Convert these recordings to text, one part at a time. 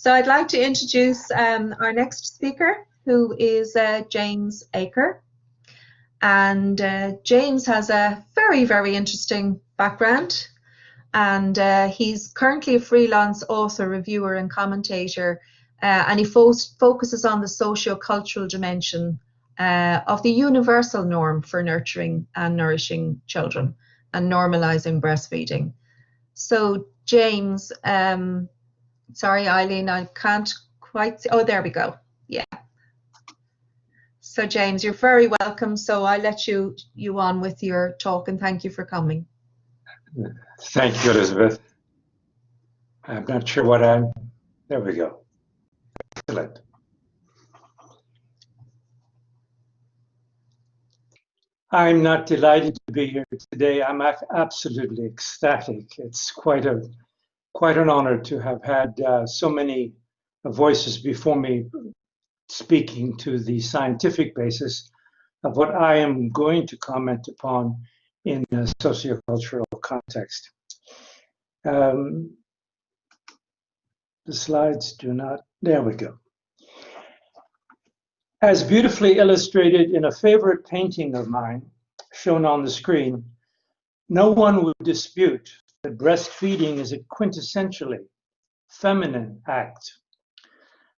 So I'd like to introduce our next speaker, who is James Aker. And James has a very, very interesting background. And he's currently a freelance author, reviewer, and commentator. And he focuses on the socio-cultural dimension of the universal norm for nurturing and nourishing children and normalizing breastfeeding. So James, sorry, Eileen, I can't quite see. Oh, there we go. Yeah. So James, you're very welcome. So I'll let you on with your talk, and thank you for coming. Thank you, Elizabeth. I'm not sure what there we go. Excellent. I'm not delighted to be here today. I'm absolutely ecstatic. It's quite an honor to have had so many voices before me speaking to the scientific basis of what I am going to comment upon in a sociocultural context. The slides do not, there we go. As beautifully illustrated in a favorite painting of mine, shown on the screen, no one would dispute that breastfeeding is a quintessentially feminine act.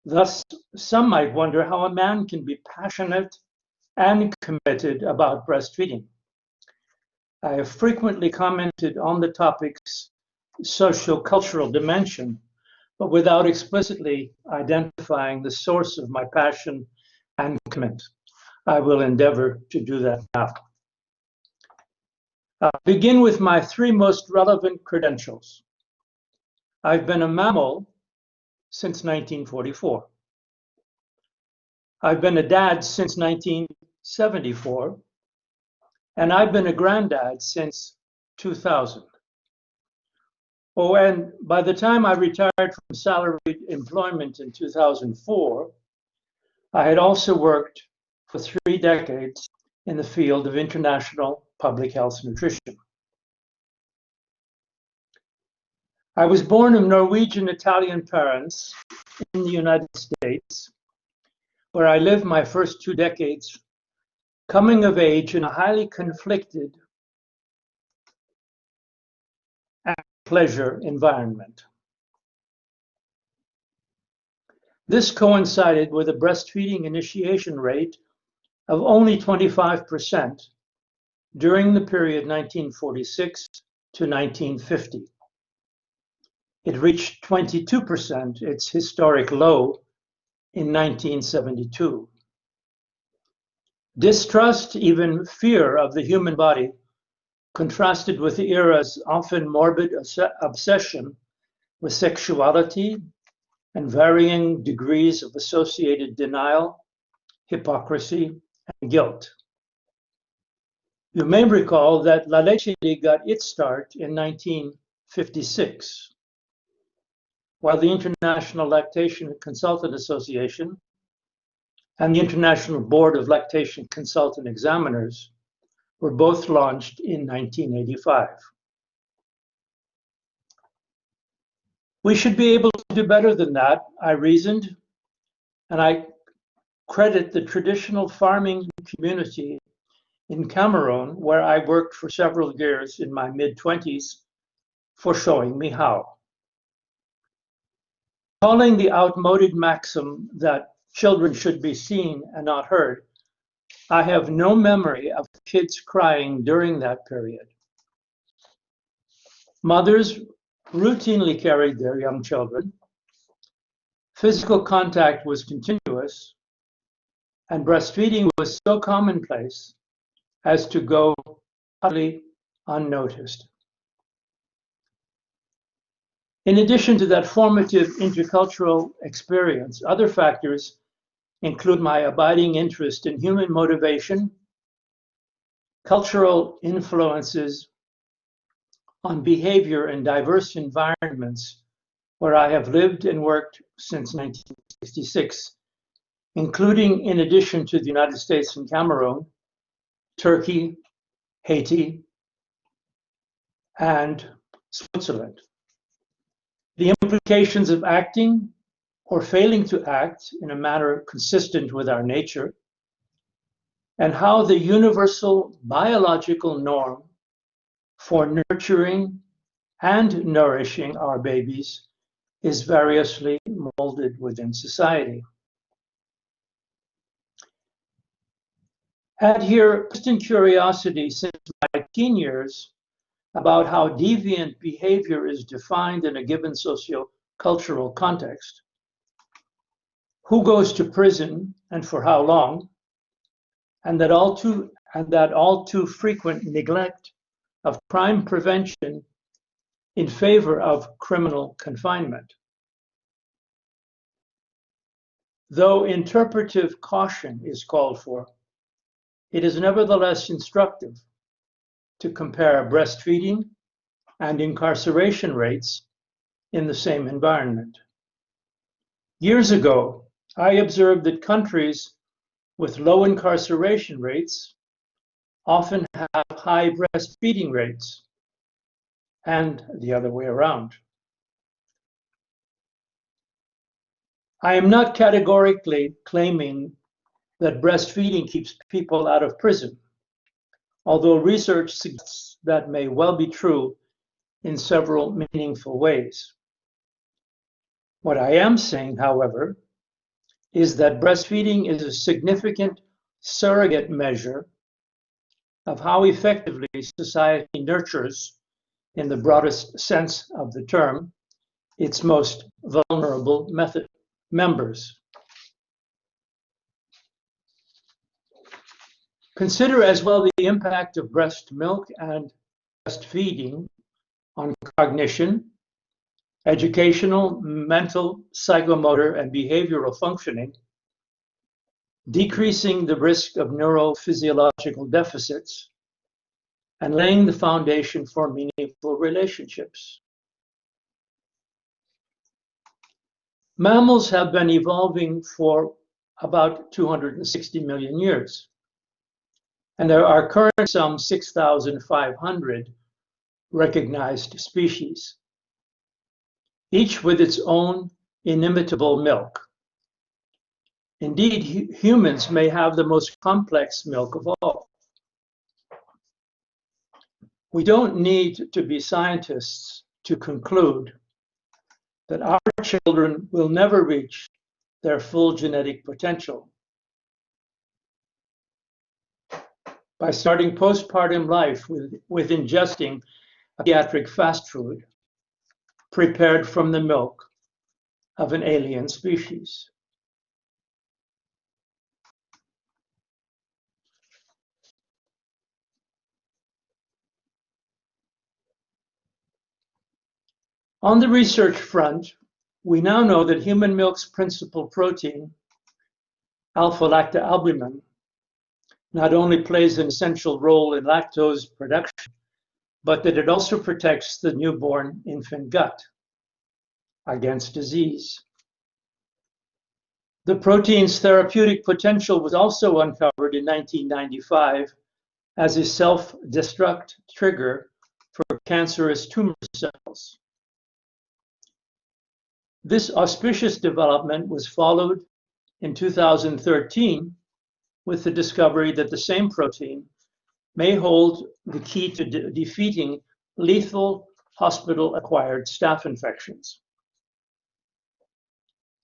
Thus, some might wonder how a man can be passionate and committed about breastfeeding. I have frequently commented on the topic's socio-cultural dimension, but without explicitly identifying the source of my passion and commitment. I will endeavor to do that now. I'll begin with my three most relevant credentials. I've been a mammal since 1944. I've been a dad since 1974, and I've been a granddad since 2000. Oh, and by the time I retired from salaried employment in 2004, I had also worked for 3 decades in the field of international public health nutrition. I was born of Norwegian-Italian parents in the United States, where I lived my first 2 decades coming of age in a highly conflicted and pleasure environment. This coincided with a breastfeeding initiation rate of only 25% during the period 1946 to 1950. It reached 22%, its historic low, in 1972. Distrust, even fear of the human body, contrasted with the era's often morbid obsession with sexuality and varying degrees of associated denial, hypocrisy, and guilt. You may recall that La Leche got its start in 1956, while the International Lactation Consultant Association and the International Board of Lactation Consultant Examiners were both launched in 1985. We should be able to do better than that, I reasoned, and I credit the traditional farming community in Cameroon, where I worked for several years in my mid-20s, for showing me how. Calling the outmoded maxim that children should be seen and not heard, I have no memory of kids crying during that period. Mothers routinely carried their young children. Physical contact was continuous, and breastfeeding was so commonplace as to go utterly unnoticed. In addition to that formative intercultural experience, other factors include my abiding interest in human motivation, cultural influences on behavior in diverse environments where I have lived and worked since 1966, including, in addition to the United States and Cameroon, Turkey, Haiti, and Switzerland. The implications of acting or failing to act in a manner consistent with our nature, and how the universal biological norm for nurturing and nourishing our babies is variously molded within society. Had here constant curiosity since my teen years about how deviant behavior is defined in a given socio-cultural context, who goes to prison and for how long, and that all too frequent neglect of crime prevention in favor of criminal confinement. Though interpretive caution is called for, it is nevertheless instructive to compare breastfeeding and incarceration rates in the same environment. Years ago, I observed that countries with low incarceration rates often have high breastfeeding rates, and the other way around. I am not categorically claiming that breastfeeding keeps people out of prison, although research suggests that may well be true in several meaningful ways. What I am saying, however, is that breastfeeding is a significant surrogate measure of how effectively society nurtures, in the broadest sense of the term, its most vulnerable members. Consider as well the impact of breast milk and breastfeeding on cognition, educational, mental, psychomotor, and behavioral functioning, decreasing the risk of neurophysiological deficits, and laying the foundation for meaningful relationships. Mammals have been evolving for about 260 million years, and there are currently some 6,500 recognized species, each with its own inimitable milk. Indeed, humans may have the most complex milk of all. We don't need to be scientists to conclude that our children will never reach their full genetic potential. By starting postpartum life with ingesting pediatric fast food prepared from the milk of an alien species. On the research front, we now know that human milk's principal protein, alpha-lactalbumin, not only plays an essential role in lactose production, but that it also protects the newborn infant gut against disease. The protein's therapeutic potential was also uncovered in 1995 as a self-destruct trigger for cancerous tumor cells. This auspicious development was followed in 2013 with the discovery that the same protein may hold the key to defeating lethal hospital-acquired staph infections.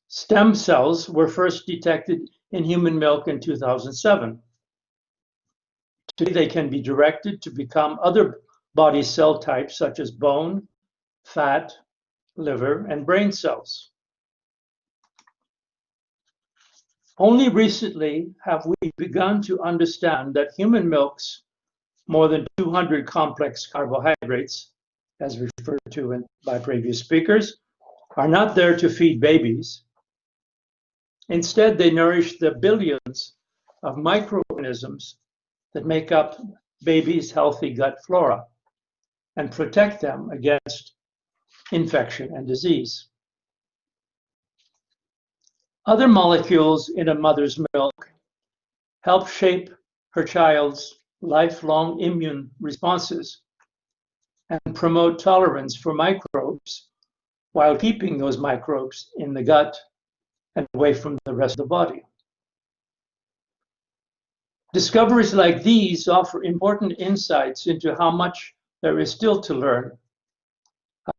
Stem cells were first detected in human milk in 2007. Today, they can be directed to become other body cell types such as bone, fat, liver, and brain cells. Only recently have we begun to understand that human milk's more than 200 complex carbohydrates, as referred to by previous speakers, are not there to feed babies. Instead, they nourish the billions of microorganisms that make up babies' healthy gut flora and protect them against infection and disease. Other molecules in a mother's milk help shape her child's lifelong immune responses and promote tolerance for microbes while keeping those microbes in the gut and away from the rest of the body. Discoveries like these offer important insights into how much there is still to learn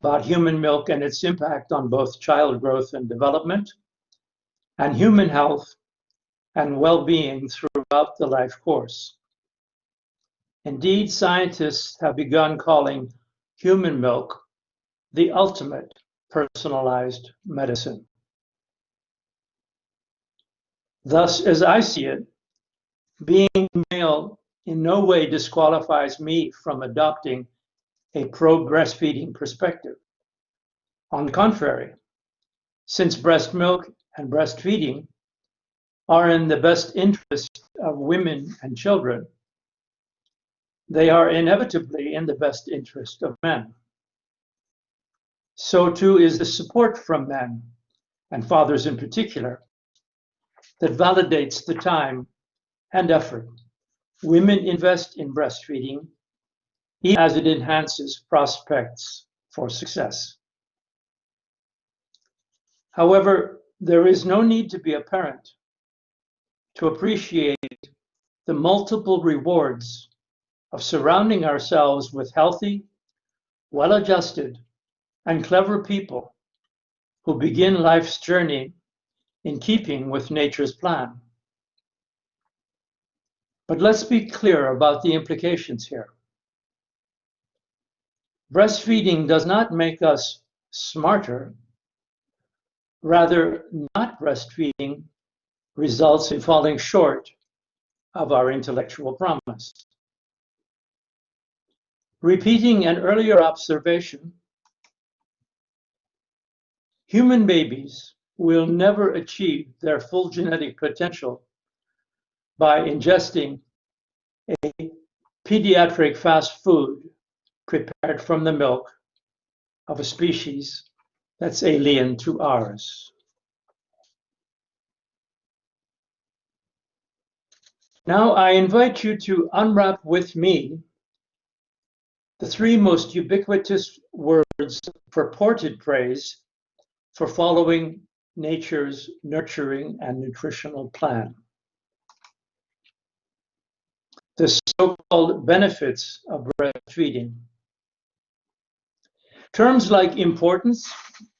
about human milk and its impact on both child growth and development, and human health and well-being throughout the life course. Indeed, scientists have begun calling human milk the ultimate personalized medicine. Thus, as I see it, being male in no way disqualifies me from adopting a pro-breastfeeding perspective. On the contrary, since breast milk and breastfeeding are in the best interest of women and children, they are inevitably in the best interest of men. So too is the support from men, and fathers in particular, that validates the time and effort women invest in breastfeeding, even as it enhances prospects for success. However, there is no need to be a parent to appreciate the multiple rewards of surrounding ourselves with healthy, well-adjusted, and clever people who begin life's journey in keeping with nature's plan. But let's be clear about the implications here. Breastfeeding does not make us smarter. Rather, not breastfeeding results in falling short of our intellectual promise. Repeating an earlier observation, human babies will never achieve their full genetic potential by ingesting a pediatric fast food prepared from the milk of a species that's alien to ours. Now I invite you to unwrap with me the three most ubiquitous words of purported praise for following nature's nurturing and nutritional plan. The so-called benefits of breastfeeding. Terms like importance,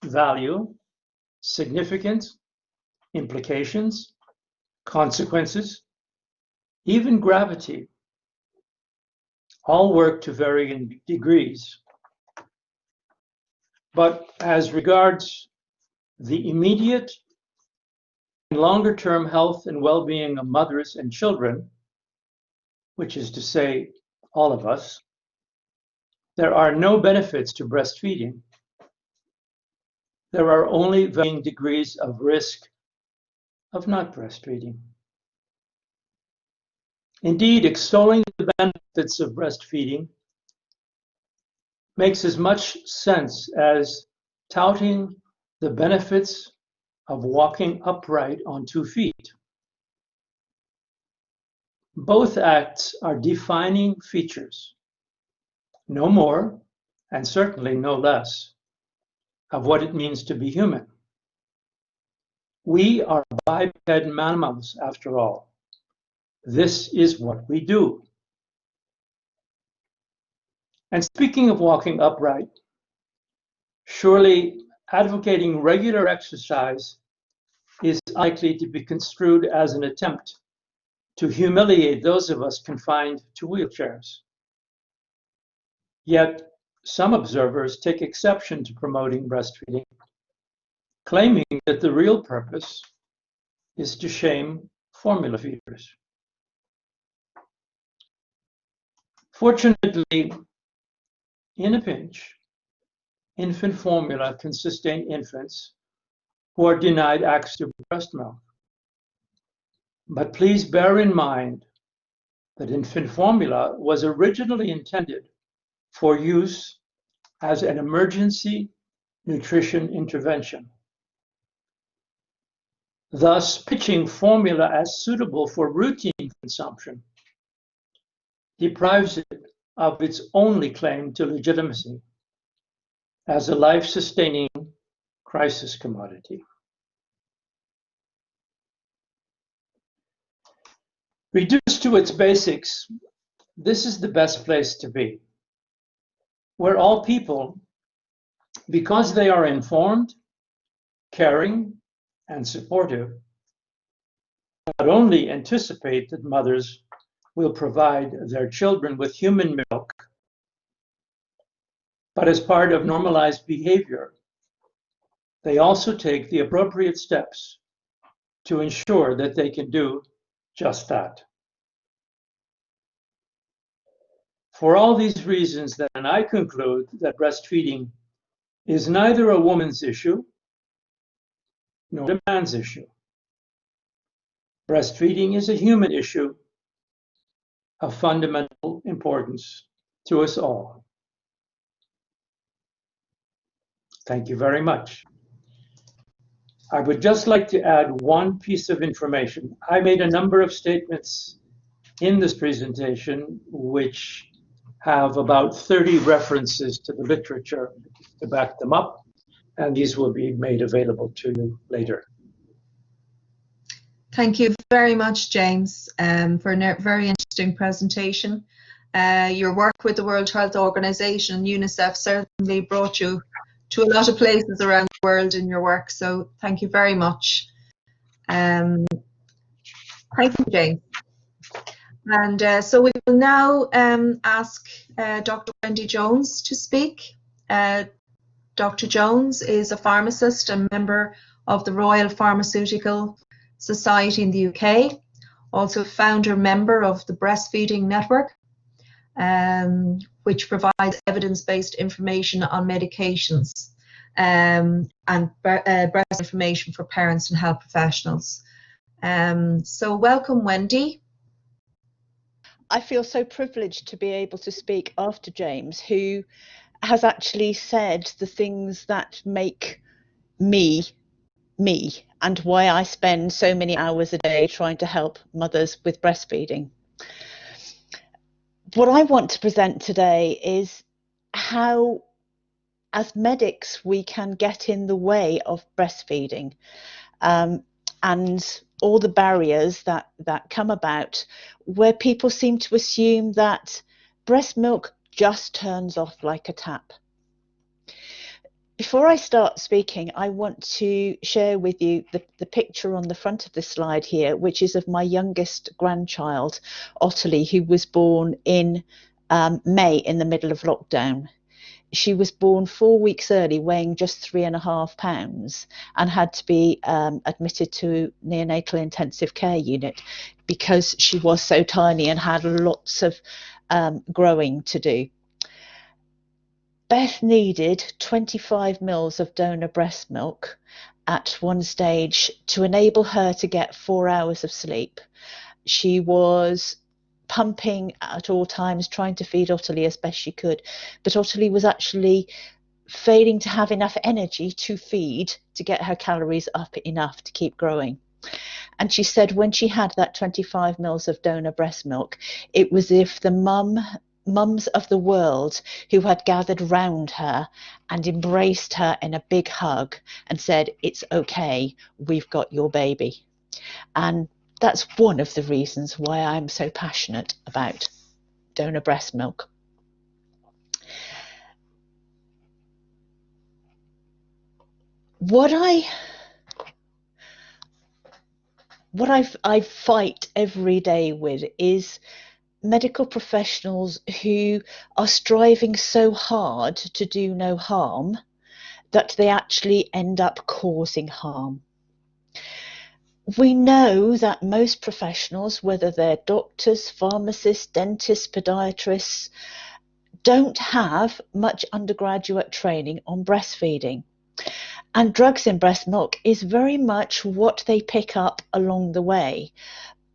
value, significance, implications, consequences, even gravity, all work to varying degrees. But as regards the immediate and longer-term health and well-being of mothers and children, which is to say, all of us, there are no benefits to breastfeeding. There are only varying degrees of risk of not breastfeeding. Indeed, extolling the benefits of breastfeeding makes as much sense as touting the benefits of walking upright on 2 feet. Both acts are defining features, no more, and certainly no less, of what it means to be human. We are biped mammals, after all. This is what we do. And speaking of walking upright, surely advocating regular exercise is likely to be construed as an attempt to humiliate those of us confined to wheelchairs. Yet, some observers take exception to promoting breastfeeding, claiming that the real purpose is to shame formula feeders. Fortunately, in a pinch, infant formula can sustain infants who are denied access to breast milk. But please bear in mind that infant formula was originally intended for use as an emergency nutrition intervention. Thus, pitching formula as suitable for routine consumption deprives it of its only claim to legitimacy as a life-sustaining crisis commodity. Reduced to its basics, this is the best place to be, where all people, because they are informed, caring, and supportive, not only anticipate that mothers will provide their children with human milk, but as part of normalized behavior, they also take the appropriate steps to ensure that they can do just that. For all these reasons, then, I conclude that breastfeeding is neither a woman's issue nor a man's issue. Breastfeeding is a human issue of fundamental importance to us all. Thank you very much. I would just like to add one piece of information. I made a number of statements in this presentation which have about 30 references to the literature to back them up, and these will be made available to you later. Thank you very much, James, for a very interesting presentation. Your work with the World Health Organization and UNICEF certainly brought you to a lot of places around the world in your work, so thank you very much. Thank you, James. And so we will now ask Dr. Wendy Jones to speak. Dr. Jones is a pharmacist and member of the Royal Pharmaceutical Society in the UK, also founder member of the Breastfeeding Network, which provides evidence-based information on medications and breast information for parents and health professionals. So welcome, Wendy. I feel so privileged to be able to speak after James, who has actually said the things that make me, and why I spend so many hours a day trying to help mothers with breastfeeding. What I want to present today is how, as medics, we can get in the way of breastfeeding, and all the barriers that come about, where people seem to assume that breast milk just turns off like a tap. Before I start speaking, I want to share with you the picture on the front of the slide here, which is of my youngest grandchild, Ottilie, who was born in May in the middle of lockdown. She was born 4 weeks early, weighing just 3.5 pounds, and had to be admitted to neonatal intensive care unit because she was so tiny and had lots of growing to do. Beth needed 25 mils of donor breast milk at one stage to enable her to get 4 hours of sleep. She was pumping at all times, trying to feed Ottilie as best she could, but Ottilie was actually failing to have enough energy to feed to get her calories up enough to keep growing. And she said when she had that 25 mils of donor breast milk, it was as if the mums of the world who had gathered round her and embraced her in a big hug and said, "It's okay, we've got your baby." And that's one of the reasons why I'm so passionate about donor breast milk. What I fight every day with is medical professionals who are striving so hard to do no harm that they actually end up causing harm. We know that most professionals, whether they're doctors, pharmacists, dentists, podiatrists, don't have much undergraduate training on breastfeeding. And drugs in breast milk is very much what they pick up along the way,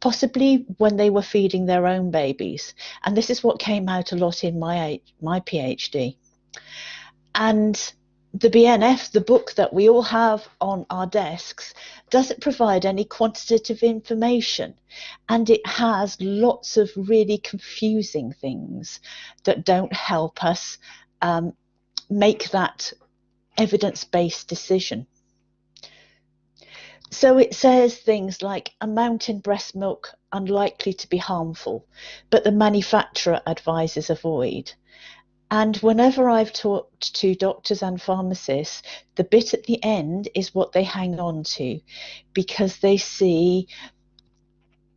possibly when they were feeding their own babies. And this is what came out a lot in my PhD. And the BNF, the book that we all have on our desks, doesn't provide any quantitative information, and it has lots of really confusing things that don't help us make that evidence-based decision. So it says things like amount in breast milk unlikely to be harmful, but the manufacturer advises avoid. And whenever I've talked to doctors and pharmacists, the bit at the end is what they hang on to, because they see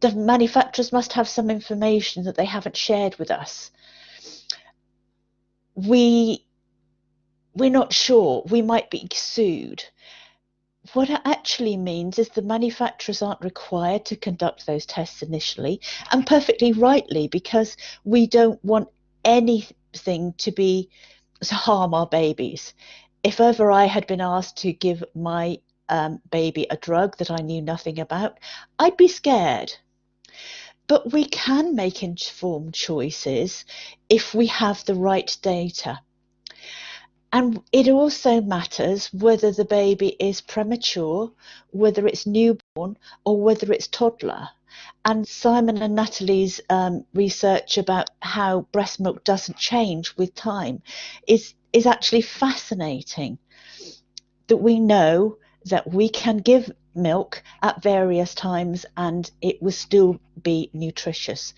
the manufacturers must have some information that they haven't shared with us. We're not sure. We might be sued. What it actually means is the manufacturers aren't required to conduct those tests initially, and perfectly rightly, because we don't want anything to harm our babies. If ever I had been asked to give my baby a drug that I knew nothing about, I'd be scared. But we can make informed choices if we have the right data. And it also matters whether the baby is premature, whether it's newborn, or whether it's toddler. And Simon and Natalie's research about how breast milk doesn't change with time is actually fascinating. That we know that we can give milk at various times and it will still be nutritious.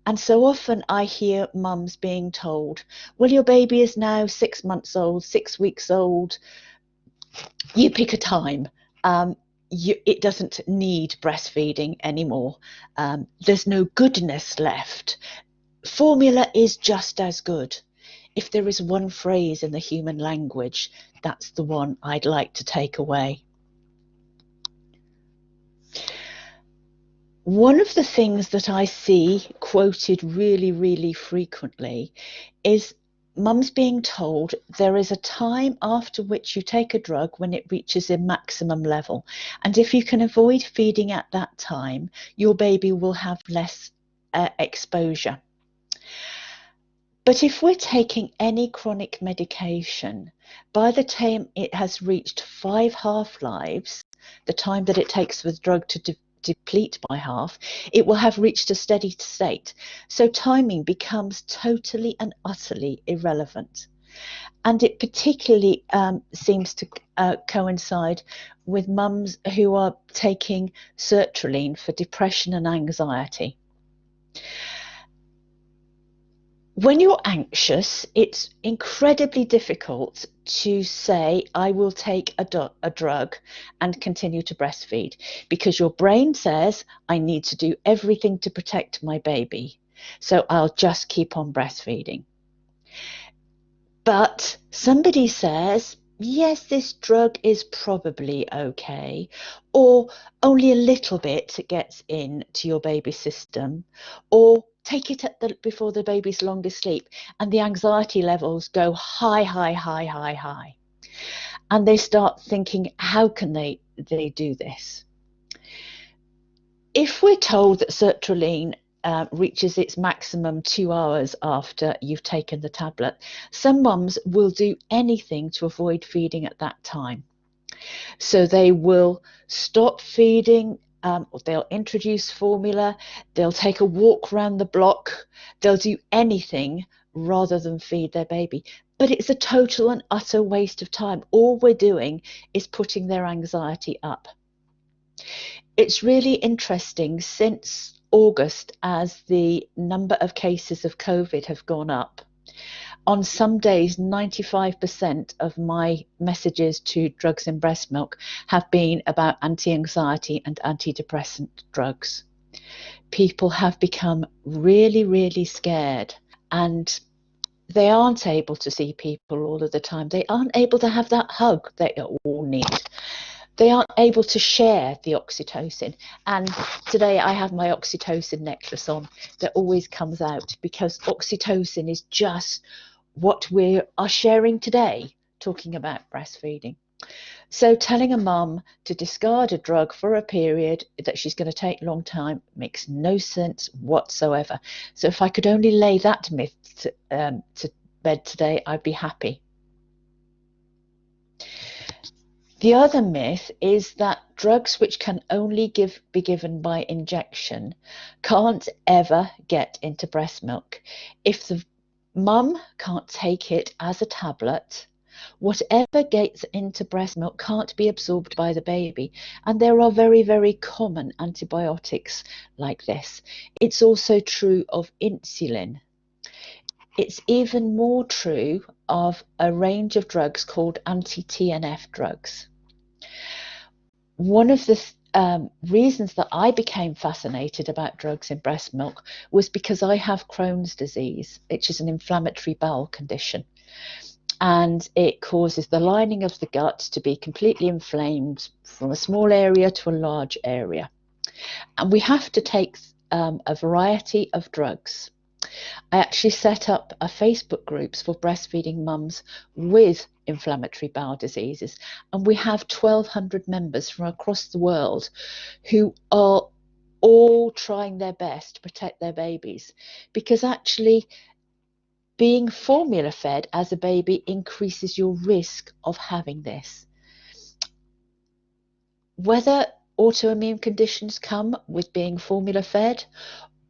And so often I hear mums being told, well, your baby is now 6 months old, 6 weeks old, you pick a time. It doesn't need breastfeeding anymore. There's no goodness left. Formula is just as good. If there is one phrase in the human language, that's the one I'd like to take away. One of the things that I see quoted really, really frequently is mums being told there is a time after which you take a drug when it reaches a maximum level. And if you can avoid feeding at that time, your baby will have less exposure. But if we're taking any chronic medication, by the time it has reached 5 half-lives, the time that it takes for the drug to deplete by half, it will have reached a steady state. So timing becomes totally and utterly irrelevant. And it particularly seems to coincide with mums who are taking sertraline for depression and anxiety. When you're anxious, it's incredibly difficult to say, I will take a drug and continue to breastfeed, because your brain says, I need to do everything to protect my baby, so I'll just keep on breastfeeding. But somebody says, yes, this drug is probably okay, or only a little bit gets into your baby's system, or take it before the baby's longest sleep, and the anxiety levels go high, high, high, high, high. And they start thinking, how can they do this? If we're told that sertraline reaches its maximum 2 hours after you've taken the tablet, some mums will do anything to avoid feeding at that time. So they will stop feeding, or they'll introduce formula, they'll take a walk around the block, they'll do anything rather than feed their baby. But it's a total and utter waste of time. All we're doing is putting their anxiety up. It's really interesting since August, as the number of cases of COVID have gone up. On some days, 95% of my messages to drugs in breast milk have been about anti-anxiety and antidepressant drugs. People have become really, really scared, and they aren't able to see people all of the time. They aren't able to have that hug they all need. They aren't able to share the oxytocin. And today I have my oxytocin necklace on that always comes out, because oxytocin is just what we are sharing today, talking about breastfeeding. So telling a mum to discard a drug for a period that she's going to take a long time makes no sense whatsoever. So if I could only lay that myth to bed today, I'd be happy. The other myth is that drugs which can only be given by injection can't ever get into breast milk. If the mum can't take it as a tablet, Whatever gets into breast milk can't be absorbed by the baby. And there are very, very common antibiotics like this. It's also true of insulin. It's even more true of a range of drugs called anti-TNF drugs. One of the reasons that I became fascinated about drugs in breast milk was because I have Crohn's disease, which is an inflammatory bowel condition. And it causes the lining of the gut to be completely inflamed from a small area to a large area. And we have to take a variety of drugs. I actually set up a Facebook groups for breastfeeding mums with inflammatory bowel diseases, and we have 1,200 members from across the world who are all trying their best to protect their babies, because actually being formula fed as a baby increases your risk of having this. Whether autoimmune conditions come with being formula fed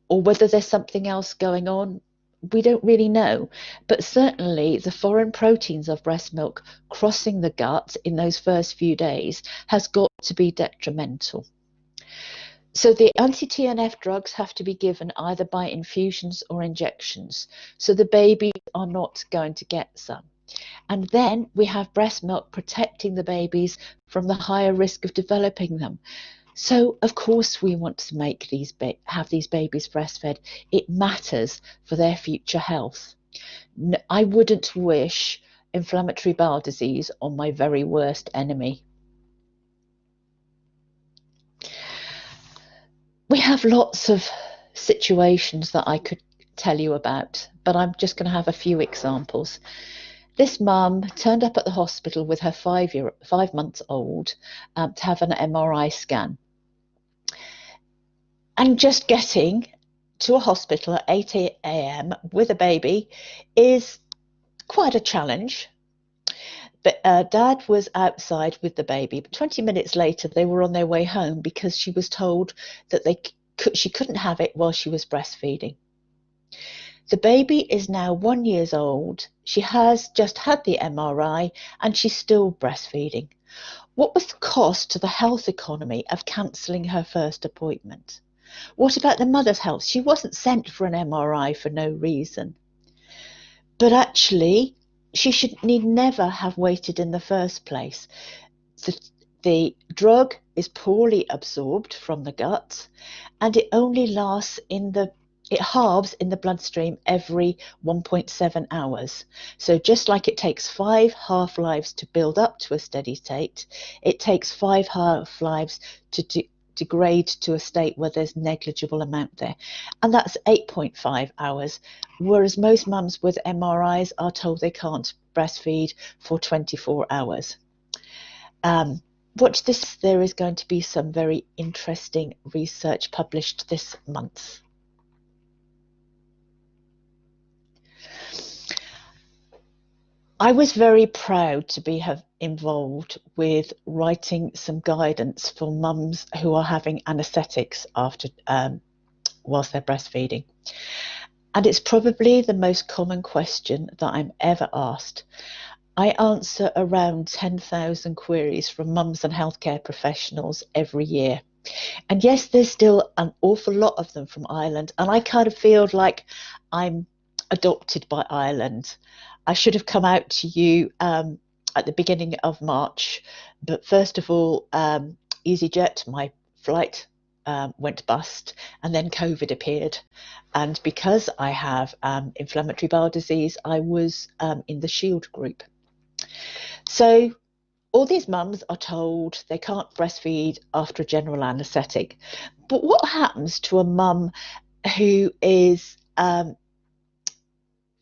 or whether there's something else going on, we don't really know. But certainly the foreign proteins of breast milk crossing the gut in those first few days has got to be detrimental. So the anti-TNF drugs have to be given either by infusions or injections, so the babies are not going to get some. And then we have breast milk protecting the babies from the higher risk of developing them. So of course we want to make have these babies breastfed. It matters for their future health. I wouldn't wish inflammatory bowel disease on my very worst enemy. We have lots of situations that I could tell you about, but I'm just going to have a few examples. This mum turned up at the hospital with her 5 months old to have an MRI scan. And just getting to a hospital at 8 a.m. with a baby is quite a challenge. But Dad was outside with the baby. But 20 minutes later, they were on their way home because she was told that she couldn't have it while she was breastfeeding. The baby is now 1 year old. She has just had the MRI and she's still breastfeeding. What was the cost to the health economy of cancelling her first appointment? What about the mother's health? She wasn't sent for an MRI for no reason. But actually, she need never have waited in the first place. The drug is poorly absorbed from the gut, and it only lasts it halves in the bloodstream every 1.7 hours. So just like it takes 5 half-lives to build up to a steady state, it takes 5 half-lives to degrade to a state where there's negligible amount there, and that's 8.5 hours, whereas most mums with MRIs are told they can't breastfeed for 24 hours. Watch this, there is going to be some very interesting research published this month. I was very proud to have involved with writing some guidance for mums who are having anaesthetics after whilst they're breastfeeding. And it's probably the most common question that I'm ever asked. I answer around 10,000 queries from mums and healthcare professionals every year. And yes, there's still an awful lot of them from Ireland, and I kind of feel like I'm adopted by Ireland. I should have come out to you at the beginning of March, but first of all, EasyJet, my flight went bust, and then COVID appeared. And because I have inflammatory bowel disease, I was in the Shield group. So all these mums are told they can't breastfeed after a general anaesthetic. But what happens to a mum who is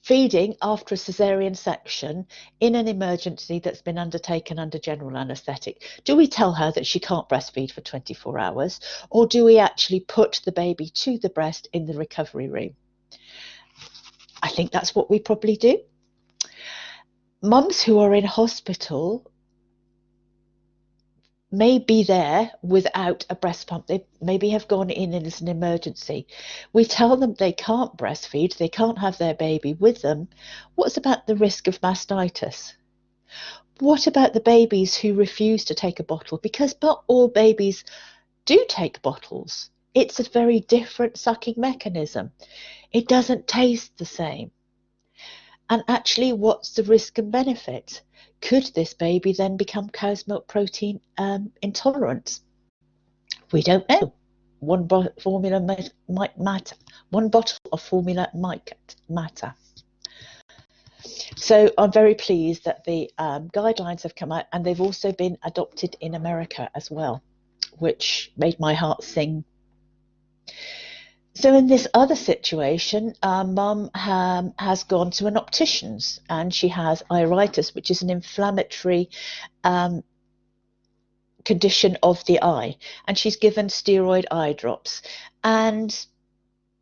feeding after a caesarean section in an emergency that's been undertaken under general anaesthetic? Do we tell her that she can't breastfeed for 24 hours, or do we actually put the baby to the breast in the recovery room? I think that's what we probably do. Mums who are in hospital may be there without a breast pump. They maybe have gone in as an emergency. We tell them they can't breastfeed, they can't have their baby with them. What's about the risk of mastitis? What about the babies who refuse to take a bottle? Because not all babies do take bottles. It's a very different sucking mechanism. It doesn't taste the same. And actually, what's the risk and benefit? Could this baby then become cow's milk protein intolerant? We don't know. One formula might matter. One bottle of formula might matter. So I'm very pleased that the guidelines have come out, and they've also been adopted in America as well, which made my heart sing. So in this other situation, mum has gone to an optician's, and she has iritis, which is an inflammatory condition of the eye, and she's given steroid eye drops. And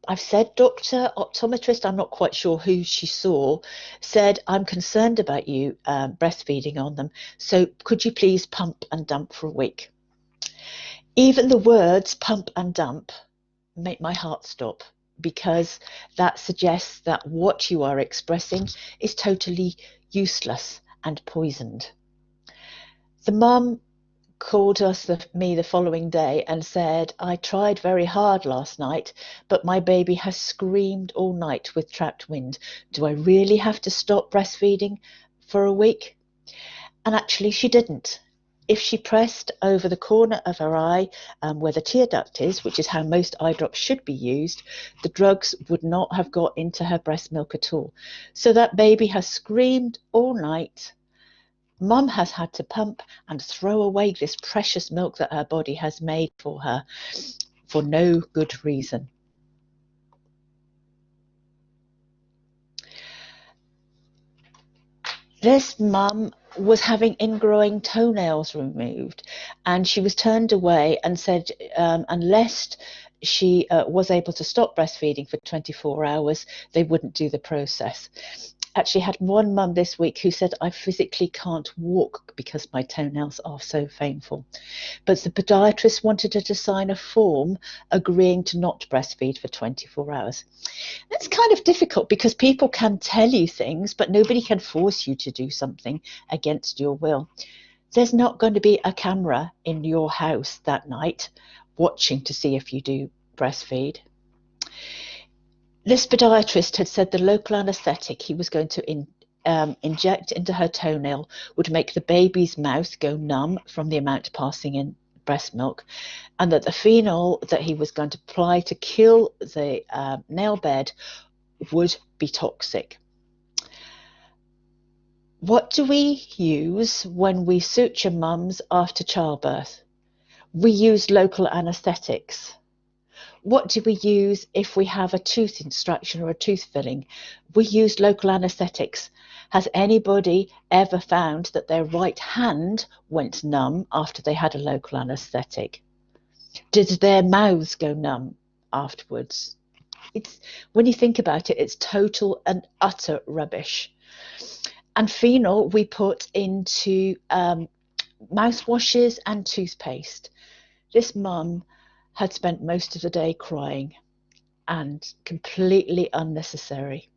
I've said, doctor, optometrist, I'm not quite sure who she saw, said, I'm concerned about you breastfeeding on them, so could you please pump and dump for a week? Even the words pump and dump make my heart stop, because that suggests that what you are expressing is totally useless and poisoned. The mum called me the following day and said, I tried very hard last night, but my baby has screamed all night with trapped wind. Do I really have to stop breastfeeding for a week? And actually she didn't. If she pressed over the corner of her eye where the tear duct is, which is how most eye drops should be used, the drugs would not have got into her breast milk at all. So that baby has screamed all night. Mum has had to pump and throw away this precious milk that her body has made for her for no good reason. This mum was having ingrowing toenails removed, and she was turned away and said unless she was able to stop breastfeeding for 24 hours, they wouldn't do the process. Actually had one mum this week who said, I physically can't walk because my toenails are so painful. But the podiatrist wanted her to sign a form agreeing to not breastfeed for 24 hours. That's kind of difficult because people can tell you things, but nobody can force you to do something against your will. There's not going to be a camera in your house that night watching to see if you do breastfeed. This podiatrist had said the local anaesthetic he was going to inject into her toenail would make the baby's mouth go numb from the amount passing in breast milk, and that the phenol that he was going to apply to kill the nail bed would be toxic. What do we use when we suture mums after childbirth? We use local anaesthetics. What do we use if we have a tooth extraction or a tooth filling? We use local anaesthetics. Has anybody ever found that their right hand went numb after they had a local anaesthetic? Did their mouths go numb afterwards? When you think about it, it's total and utter rubbish. And phenol we put into mouthwashes and toothpaste. This mum had spent most of the day crying, and completely unnecessary.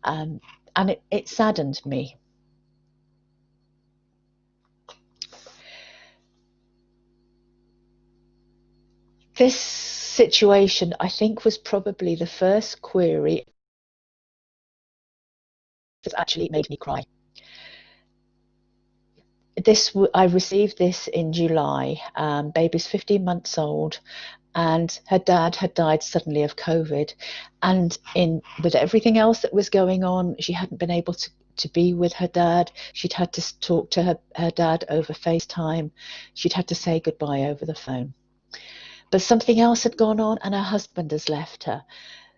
And it saddened me. This situation, I think, was probably the first query that actually made me cry. I received this in July. Baby's 15 months old, and her dad had died suddenly of COVID. And with everything else that was going on, she hadn't been able to be with her dad. She'd had to talk to her dad over FaceTime. She'd had to say goodbye over the phone. But something else had gone on, and her husband has left her.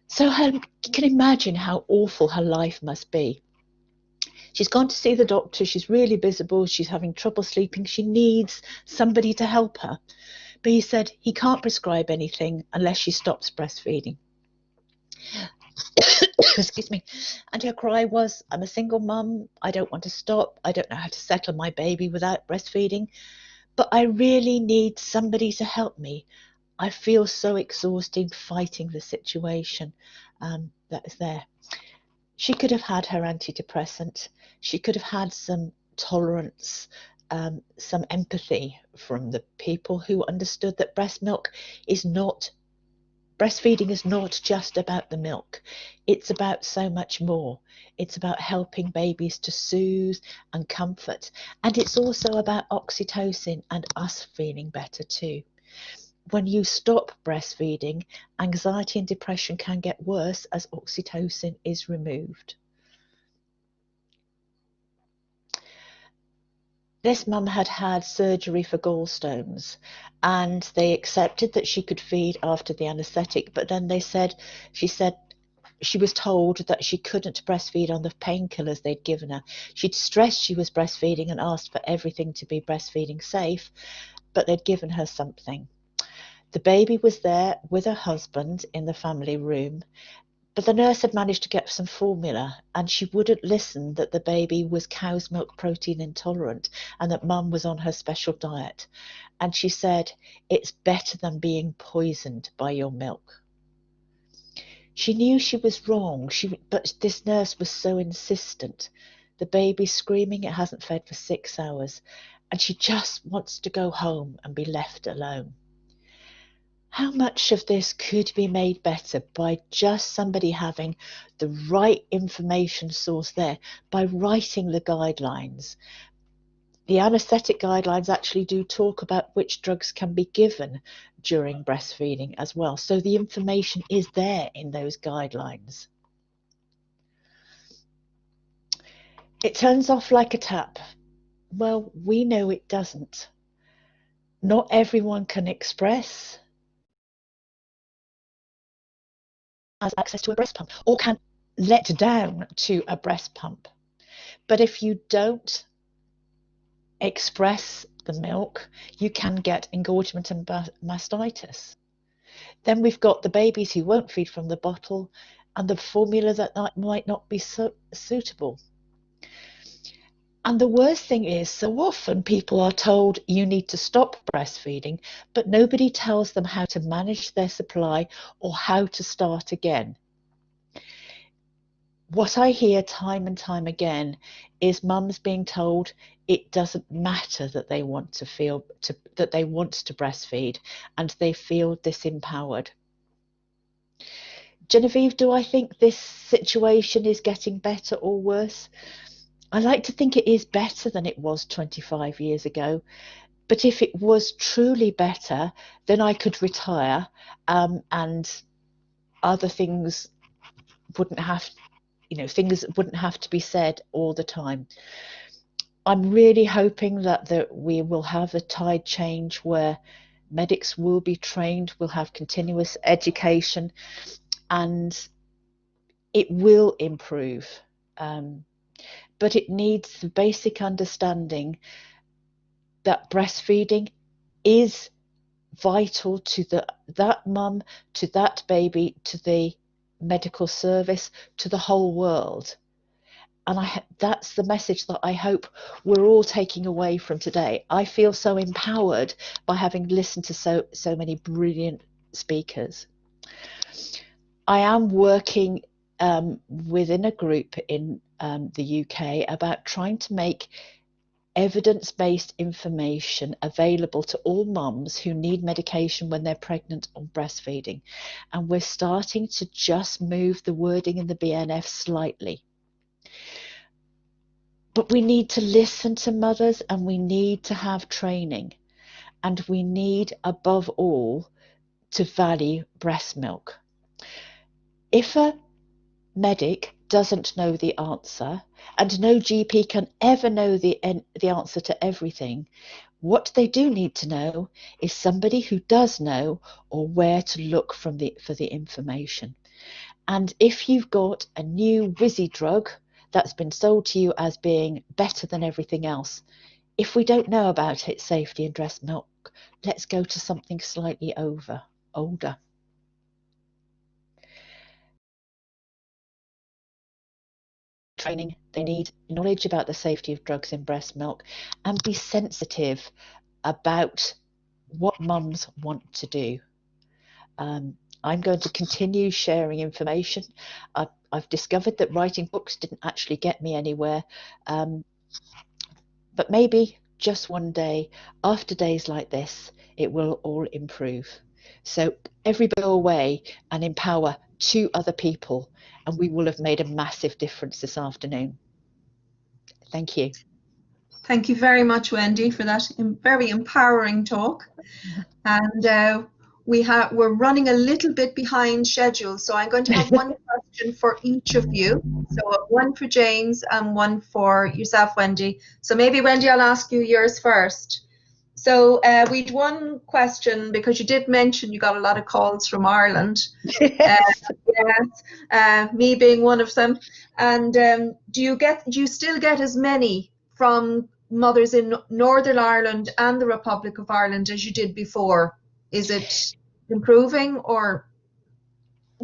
So you can imagine how awful her life must be. She's gone to see the doctor. She's really visible. She's having trouble sleeping. She needs somebody to help her. But he said he can't prescribe anything unless she stops breastfeeding. Excuse me. And her cry was, I'm a single mum. I don't want to stop. I don't know how to settle my baby without breastfeeding. But I really need somebody to help me. I feel so exhausted fighting the situation that is there. She could have had her antidepressant. She could have had some tolerance, some empathy from the people who understood that breastfeeding is not just about the milk. It's about so much more. It's about helping babies to soothe and comfort. And it's also about oxytocin and us feeling better too. When you stop breastfeeding, anxiety and depression can get worse as oxytocin is removed. This mum had had surgery for gallstones, and they accepted that she could feed after the anaesthetic, but then she said she was told that she couldn't breastfeed on the painkillers they'd given her. She'd stressed she was breastfeeding and asked for everything to be breastfeeding safe, but they'd given her something. The baby was there with her husband in the family room, but the nurse had managed to get some formula, and she wouldn't listen that the baby was cow's milk protein intolerant and that mum was on her special diet. And she said, "It's better than being poisoned by your milk." She knew she was wrong, but this nurse was so insistent. The baby's screaming, it hasn't fed for 6 hours, and she just wants to go home and be left alone. How much of this could be made better by just somebody having the right information source there, by writing the guidelines? The anaesthetic guidelines actually do talk about which drugs can be given during breastfeeding as well. So the information is there in those guidelines. It turns off like a tap. Well, we know it doesn't. Not everyone can express has access to a breast pump or can let down to a breast pump. But if you don't express the milk, you can get engorgement and mastitis. Then we've got the babies who won't feed from the bottle and the formula that might not be suitable. And the worst thing is, so often people are told you need to stop breastfeeding, but nobody tells them how to manage their supply or how to start again. What I hear time and time again is mums being told it doesn't matter that they want to breastfeed, and they feel disempowered. Genevieve, do I think this situation is getting better or worse? I like to think it is better than it was 25 years ago. But if it was truly better, then I could retire, and other things wouldn't have, things wouldn't have to be said all the time. I'm really hoping that we will have a tide change where medics will be trained, we'll have continuous education, and it will improve. But it needs the basic understanding that breastfeeding is vital to that mum, to that baby, to the medical service, to the whole world. And that's the message that I hope we're all taking away from today. I feel so empowered by having listened to so many brilliant speakers. I am working within a group in the UK about trying to make evidence-based information available to all mums who need medication when they're pregnant or breastfeeding. And we're starting to just move the wording in the BNF slightly. But we need to listen to mothers, and we need to have training. And we need, above all, to value breast milk. If a medic doesn't know the answer, and no GP can ever know the answer to everything, what they do need to know is somebody who does know, or where to look for the information. And if you've got a new whizzy drug that's been sold to you as being better than everything else, if we don't know about its safety in breast milk, let's go to something slightly older. Training, they need knowledge about the safety of drugs in breast milk, and be sensitive about what mums want to do. I'm going to continue sharing information. I've discovered that writing books didn't actually get me anywhere, But maybe just one day, after days like this, it will all improve. So everybody go away and empower 2 other people, and we will have made a massive difference this afternoon. Thank you. Thank you very much, Wendy, for that very empowering talk. And we're running a little bit behind schedule, so I'm going to have one question for each of you. So one for James and one for yourself, Wendy. So maybe, Wendy, I'll ask you yours first. So we'd one question, because you did mention you got a lot of calls from Ireland. Yes. Yes, me being one of them. And do you still get as many from mothers in Northern Ireland and the Republic of Ireland as you did before? Is it improving, or?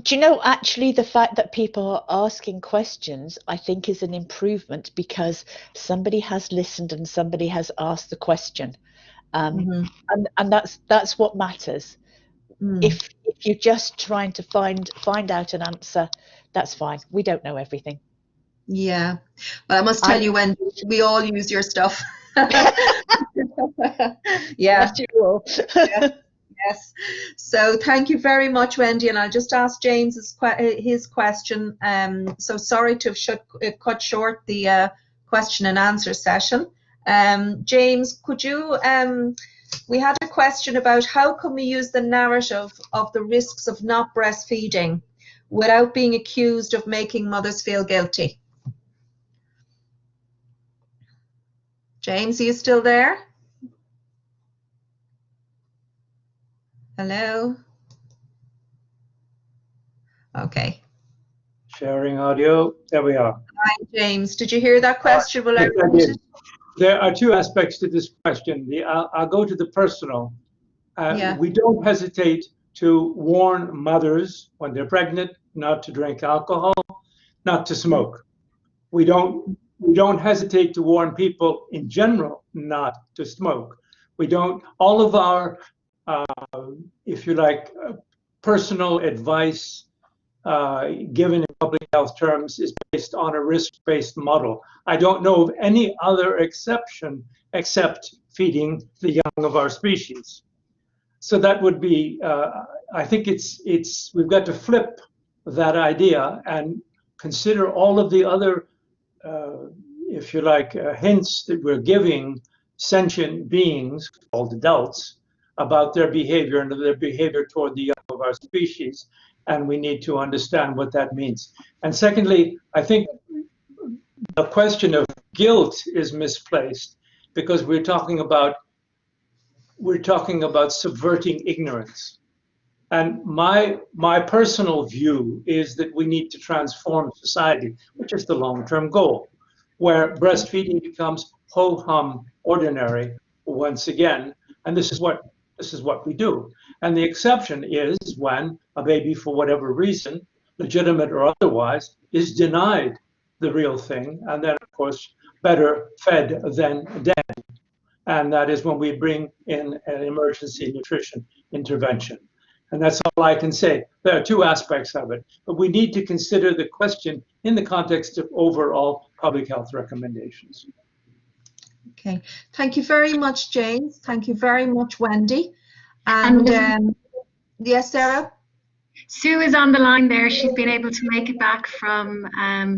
Do you know, actually, the fact that people are asking questions, I think, is an improvement, because somebody has listened and somebody has asked the question. And that's what matters. If you're just trying to find out an answer, that's fine. We don't know everything. Yeah, but I must tell you, Wendy, we all use your stuff. Yeah. Yeah. Yes. So thank you very much, Wendy. And I'll just ask James his question. So sorry to have cut short the question and answer session. James, could you, we had a question about how can we use the narrative of the risks of not breastfeeding without being accused of making mothers feel guilty? James, are you still there? Hello? Okay. Sharing audio. There we are. Hi, James. Did you hear that question? Will I repeat it? There are 2 aspects to this question. I'll go to the personal. Yeah. We don't hesitate to warn mothers when they're pregnant not to drink alcohol, not to smoke. We don't hesitate to warn people in general not to smoke. We don't. All of our, if you like, personal advice given in public health terms is based on a risk-based model. I don't know of any other exception except feeding the young of our species. So that would be, I think we've got to flip that idea and consider all of the other, if you like, hints that we're giving sentient beings called adults about their behavior and their behavior toward the young of our species. And we need to understand what that means. And secondly, I think the question of guilt is misplaced, because we're talking about subverting ignorance. And my personal view is that we need to transform society, which is the long-term goal, where breastfeeding becomes ho-hum ordinary once again. And this is what we do. And the exception is when a baby, for whatever reason, legitimate or otherwise, is denied the real thing, and then, of course, better fed than dead. And that is when we bring in an emergency nutrition intervention. And that's all I can say. There are 2 aspects of it, but we need to consider the question in the context of overall public health recommendations. Okay, thank you very much, James. Thank you very much, Wendy. And yes, Sarah? Sue is on the line there. She's been able to make it back from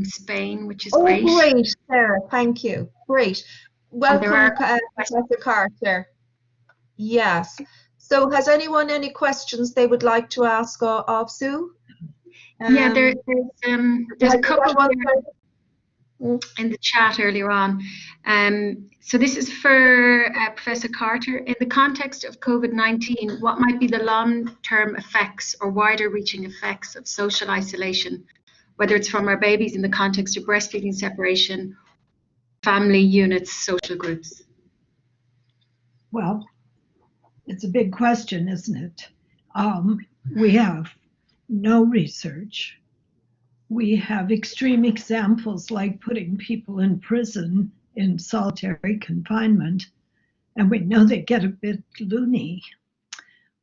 Spain, which is great. Oh, great, Sarah. Thank you. Great. Welcome, Professor Carter. Yes. So has anyone any questions they would like to ask of Sue? Yeah, there's a couple in the chat earlier on. So this is for Professor Carter. In the context of COVID-19, what might be the long-term effects or wider-reaching effects of social isolation, whether it's from our babies in the context of breastfeeding separation, family units, social groups? Well, it's a big question, isn't it? We have no research. We have extreme examples like putting people in prison in solitary confinement, and we know they get a bit loony.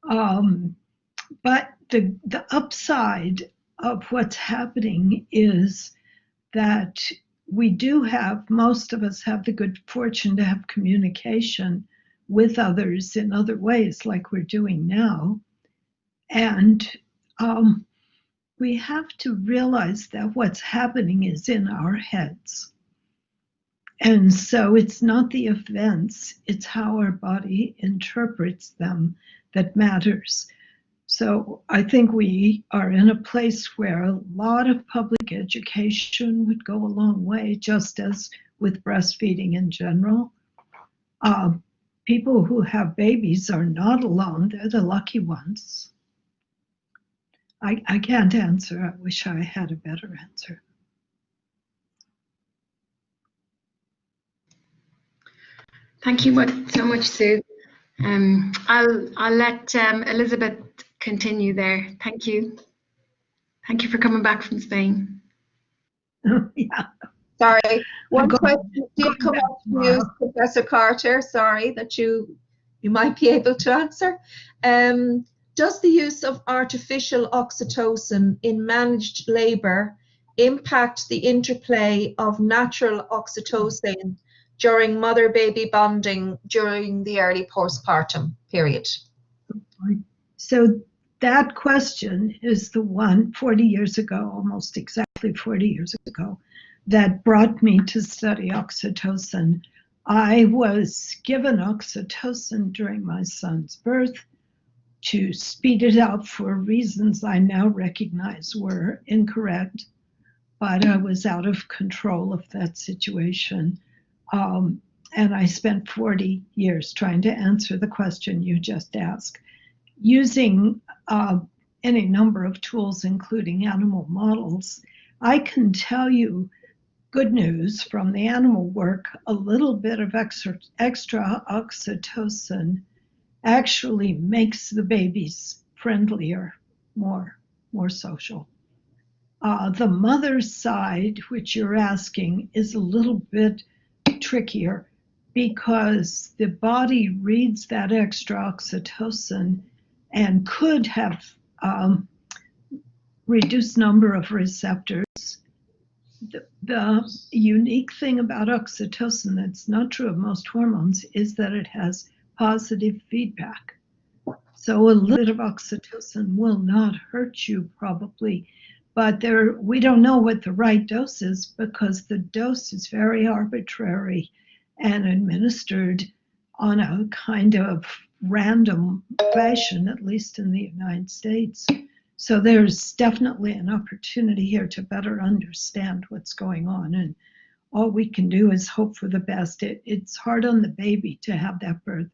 But the upside of what's happening is that we do have, most of us have the good fortune to have communication with others in other ways, like we're doing now. And we have to realize that what's happening is in our heads. And so it's not the events, it's how our body interprets them that matters. So I think we are in a place where a lot of public education would go a long way, just as with breastfeeding in general. People who have babies are not alone, they're the lucky ones. I can't answer. I wish I had a better answer. Thank you so much, Sue. I'll let Elizabeth continue there. Thank you. Thank you for coming back from Spain. Yeah. Sorry, one question did come up from you, Professor Carter. Sorry, that you might be able to answer. Does the use of artificial oxytocin in managed labour impact the interplay of natural oxytocin during mother-baby bonding during the early postpartum period? So that question is the one 40 years ago, almost exactly 40 years ago, that brought me to study oxytocin. I was given oxytocin during my son's birth to speed it up for reasons I now recognize were incorrect, but I was out of control of that situation. And I spent 40 years trying to answer the question you just asked, using any number of tools, including animal models. I can tell you good news from the animal work. A little bit of extra oxytocin actually makes the babies friendlier, more social. The mother's side, which you're asking, is a little bit trickier because the body reads that extra oxytocin and could have reduced number of receptors. The unique thing about oxytocin that's not true of most hormones is that it has positive feedback. So a little bit of oxytocin will not hurt you probably, but we don't know what the right dose is because the dose is very arbitrary and administered on a kind of random fashion, at least in the United States. So there's definitely an opportunity here to better understand what's going on. And all we can do is hope for the best. It's hard on the baby to have that birth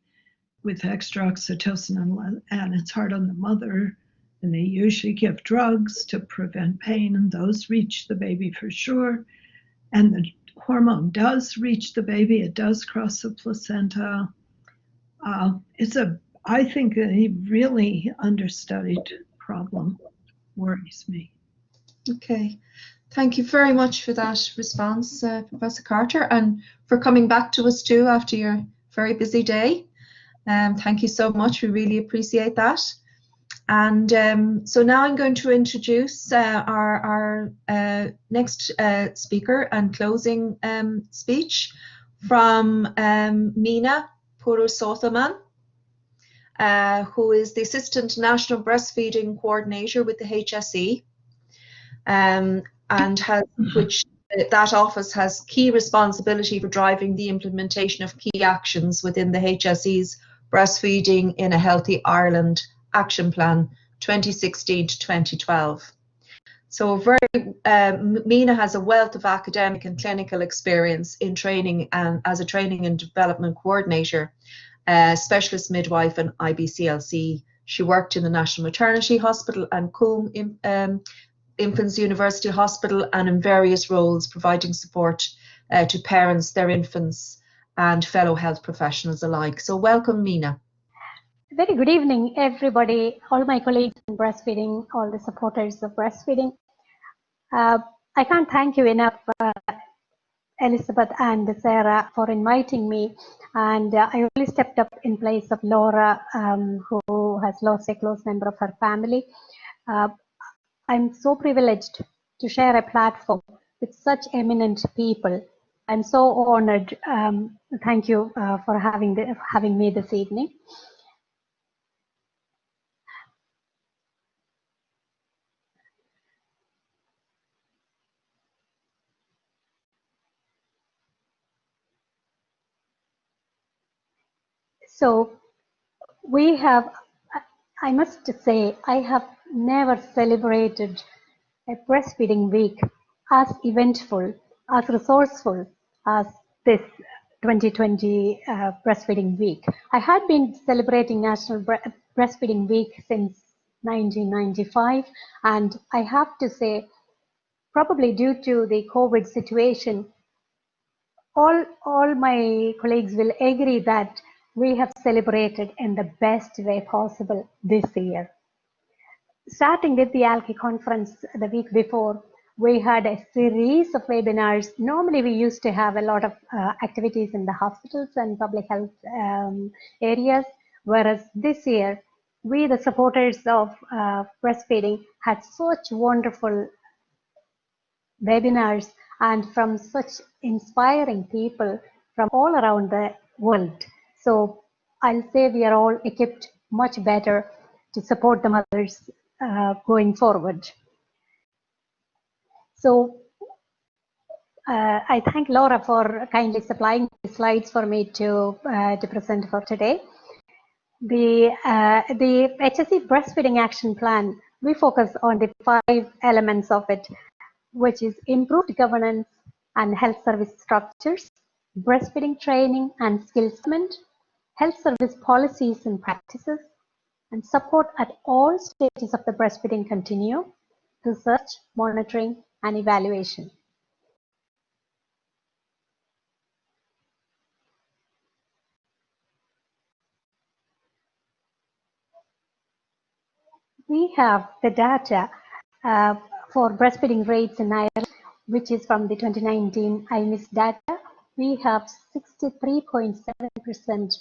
with extra oxytocin, and it's hard on the mother. And they usually give drugs to prevent pain, and those reach the baby for sure. And the hormone does reach the baby. It does cross the placenta. I think, a really understudied problem. Worries me. Okay, thank you very much for that response, Professor Carter, and for coming back to us too after your very busy day. Thank you so much. We really appreciate that. And so now I'm going to introduce our next speaker and closing speech from Mina Purusothaman, who is the Assistant National Breastfeeding Coordinator with the HSE, and that office has key responsibility for driving the implementation of key actions within the HSE's Breastfeeding in a Healthy Ireland Action Plan 2016 to 2012. So Mina has a wealth of academic and clinical experience in training and as a training and development coordinator, specialist midwife and IBCLC. She worked in the National Maternity Hospital and Coombe Infants University Hospital, and in various roles providing support to parents, their infants and fellow health professionals alike. So welcome, Mina. Very good evening, everybody, all my colleagues in breastfeeding, all the supporters of breastfeeding. I can't thank you enough, Elizabeth and Sarah, for inviting me. And I only stepped up in place of Laura, who has lost a close member of her family. I'm so privileged to share a platform with such eminent people. I'm so honored. Thank you for having me this evening. So I must say, I have never celebrated a breastfeeding week as eventful, as resourceful as this 2020 breastfeeding week. I had been celebrating National Breastfeeding Week since 1995, and I have to say, probably due to the COVID situation, all my colleagues will agree that we have celebrated in the best way possible this year. Starting with the ALKI conference the week before, we had a series of webinars. Normally, we used to have a lot of activities in the hospitals and public health areas, whereas this year, we, the supporters of breastfeeding, had such wonderful webinars and from such inspiring people from all around the world. So I'll say we are all equipped much better to support the mothers going forward. So I thank Laura for kindly supplying the slides for me to present for today. The HSE Breastfeeding Action Plan, we focus on the 5 elements of it, which is improved governance and health service structures, breastfeeding training and skills development, health service policies and practices, and support at all stages of the breastfeeding continuum, research, monitoring, and evaluation. We have the data for breastfeeding rates in Ireland, which is from the 2019 IMIS data. We have 63.7%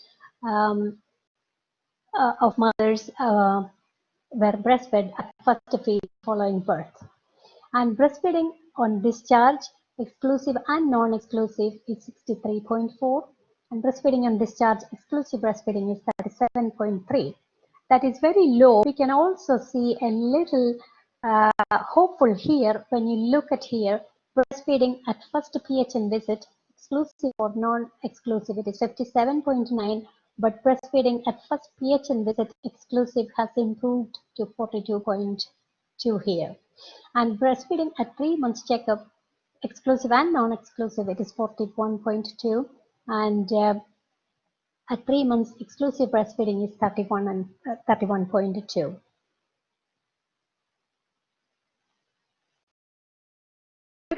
of mothers were breastfed at first feed following birth. And breastfeeding on discharge, exclusive and non-exclusive, is 63.4, and breastfeeding on discharge, exclusive breastfeeding, is 37.3. That is very low. We can also see a little hopeful here when you look at here, breastfeeding at first PHN visit, exclusive or non-exclusive, it is 57.9, but breastfeeding at first PHN visit exclusive has improved to 42.2 here. And breastfeeding at 3 months checkup, exclusive and non-exclusive, it is 41.2, and at 3 months exclusive breastfeeding is 31 and 31.2.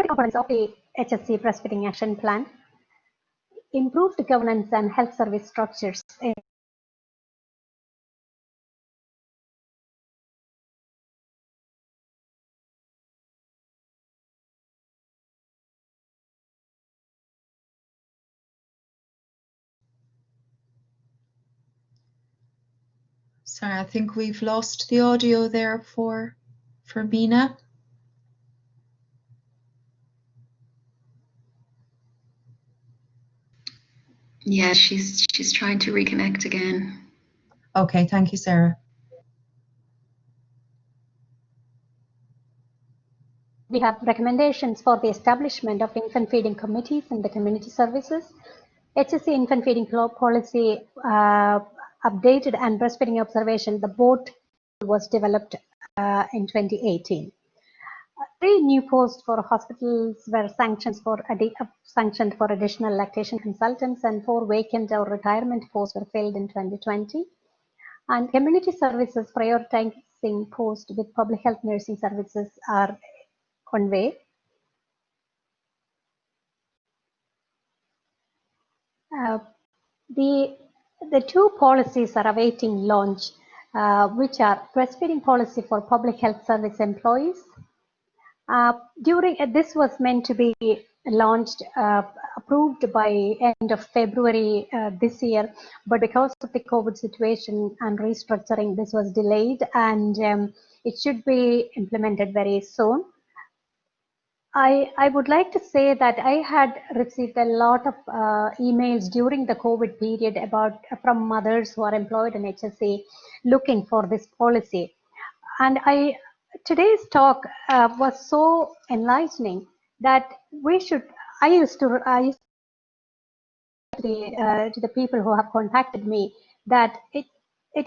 Components of the HSC Breastfeeding Action Plan: improved governance and health service structures. Sorry, I think we've lost the audio there for Mina. Yeah, she's trying to reconnect again. Okay, thank you, Sarah. We have recommendations for the establishment of infant feeding committees in the community services. HSC infant feeding policy updated and breastfeeding observation. The board was developed in 2018. 3 new posts for hospitals were sanctioned for additional lactation consultants, and 4 vacant or retirement posts were filled in 2020. And community services prioritizing posts with public health nursing services are on way. The 2 policies are awaiting launch, which are breastfeeding policy for public health service employees. This was meant to be launched, approved by end of February this year, but because of the COVID situation and restructuring, this was delayed, and it should be implemented very soon. I would like to say that I had received a lot of emails during the COVID period from mothers who are employed in HSA looking for this policy. And today's talk was so enlightening that I used to to the people who have contacted me that it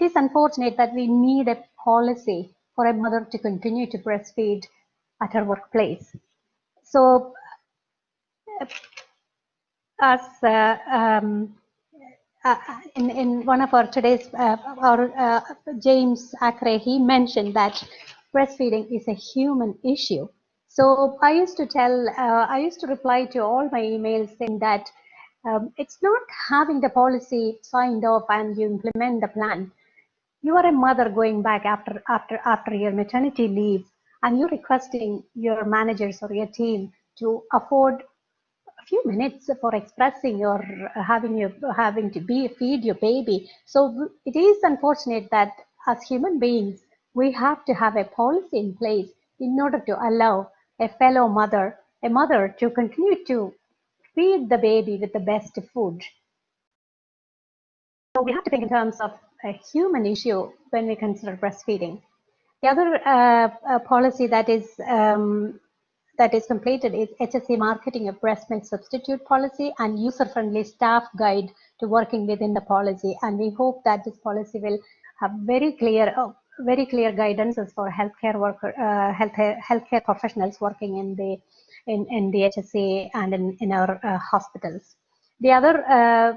is unfortunate that we need a policy for a mother to continue to breastfeed at her workplace. So as in one of our today's James Acre, he mentioned that breastfeeding is a human issue. So I used to reply to all my emails saying that it's not having the policy signed off and you implement the plan. You are a mother going back after your maternity leave, and you're requesting your managers or your team to afford a few minutes for expressing your having to feed your baby. So it is unfortunate that as human beings we have to have a policy in place in order to allow a mother to continue to feed the baby with the best food. So we have to think in terms of a human issue when we consider breastfeeding. The other policy that is completed is HSC marketing a breast milk substitute policy and user-friendly staff guide to working within the policy. And we hope that this policy will have very clear guidances for healthcare professionals working in the HSA and in our hospitals. The other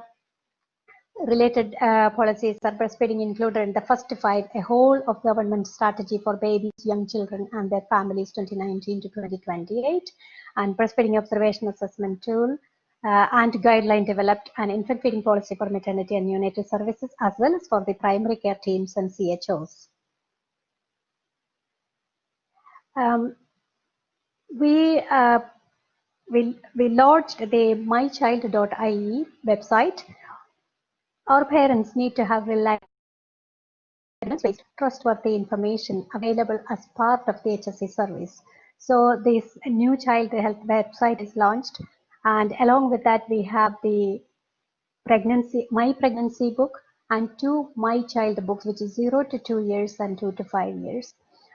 related policies are breastfeeding included in the first 5, a whole of government strategy for babies, young children and their families 2019 to 2028, and breastfeeding observation assessment tool, and guideline developed an infant feeding policy for maternity and neonatal services as well as for the primary care teams and CHOs. We launched the mychild.ie website. Our parents need to have reliable, evidence-based, trustworthy information available as part of the HSC service. So this new child health website is launched, and along with that we have the My Pregnancy book and 2 My Child books, which is 0 to 2 years and 2 to 5 years.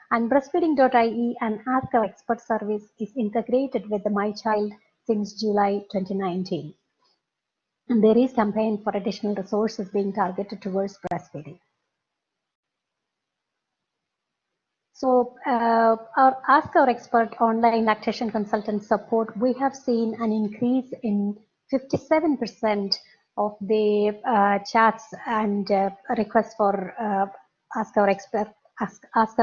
And breastfeeding.ie and Ask Our Expert service is integrated with the My Child since July 2019. And there is campaign for additional resources being targeted towards breastfeeding. So our Ask Our Expert online lactation consultant support, we have seen an increase in 57% of the chats and requests for Ask Our